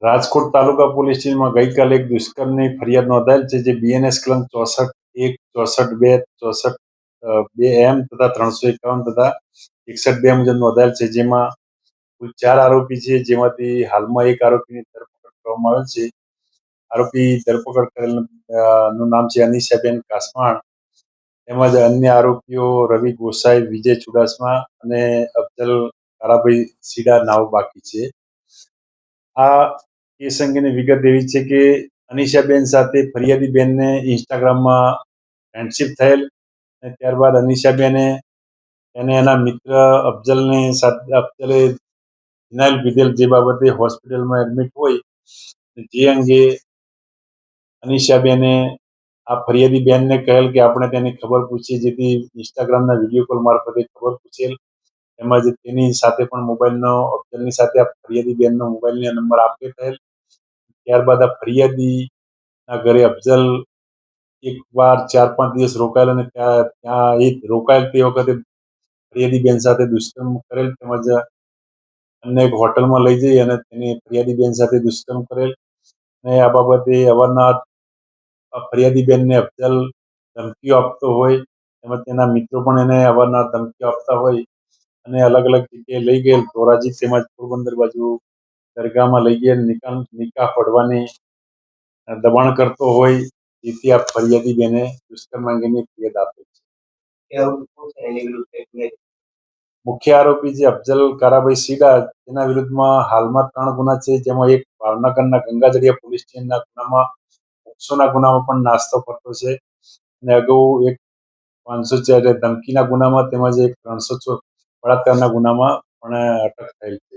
રાજકોટ તાલુકા police સ્ટેશનમાં ગઈકાલે એક દુષ્કર્મની ફરિયાદ નોંધાયેલ છે, જે બીએનએસ કલમ 64(1), 64(2), 64(2)M તથા 351 તથા 61(2) મુજબ નોંધાયેલ છે, જેમાં કુલ 4 આરોપી છે, જેમાંથી હાલમાં એક આરોપીની ધરપકડ કરવામાં આવેલ છે. આરોપી ધરપકડ કરેલ નું નામ છે અનિશાબેન કાસમાણ. તેમજ અન્ય આરોપીઓ રવિ ગોસાઈ, વિજય ચુડાસમા અને અફઝલ કારાભાઈ સીડા નાવ બાકી છે. આ કેસ અંગેની વિગત એવી છે કે અનિશાબેન સાથે ફરિયાદી બેનને ઇન્સ્ટાગ્રામમાં ફ્રેન્ડશિપ થયેલ અને ત્યારબાદ અનિશાબેને એને એના મિત્ર અફઝલે ફિનાઇલ પીધેલ, જે બાબતે હોસ્પિટલમાં એડમિટ હોય. જે અંગે અનિશાબેને આ ફરિયાદી બેનને કહેલ કે આપણે તેની ખબર પૂછીએ, જેથી ઇન્સ્ટાગ્રામના વિડીયો કોલ મારફતે ખબર પૂછેલ. તેમજ તેની સાથે પણ મોબાઈલનો અફઝલની સાથે આ ફરિયાદી બેનનો મોબાઈલનો નંબર આપી થયેલ. ત્યારબાદ આ ફરિયાદીના ઘરે અફઝલ એકવાર 4-5 દિવસ રોકાયેલ અને ત્યાં એક રોકાયેલ તે વખતે ફરિયાદી બેન સાથે દુષ્કર્મ કરેલ, તેમજ અન્ય એક હોટલમાં લઈ જઈ અને તેની ફરિયાદી બેન સાથે દુષ્કર્મ કરેલ. અને આ બાબતે અવારનવાર ફરિયાદી બેનને અફઝલ ધમકીઓ આપતો હોય, તેમજ તેના મિત્રો પણ એને અવારનવાર ધમકીઓ આપતા હોય અને અલગ અલગ જગ્યાએ લઈ ગયેલ, ધોરાજી તેમજ પોરબંદર બાજુ દરગાહમાં લઈ ગયેલ, નિકાહ પડવાની દબાણ કરતો હોય, જેથી આ ફરિયાદી બેને દુષ્કર્મ અંગેની ફરિયાદ આપી છે. મુખ્ય આરોપી જે અફઝલ કારાભાઈ સીડા, તેના વિરુદ્ધમાં હાલમાં 3 ગુના છે, જેમાં એક ભાવનગરના ગંગાજળિયા પોલીસ સ્ટેશનના ગુનામાં પોક્સોના ગુનામાં પણ નાસ્તો કરતો છે અને અગાઉ એક 504 ધમકીના ગુનામાં તેમજ એક 300 બળાત્કારના ગુનામાં પણ અટક થયેલ છે.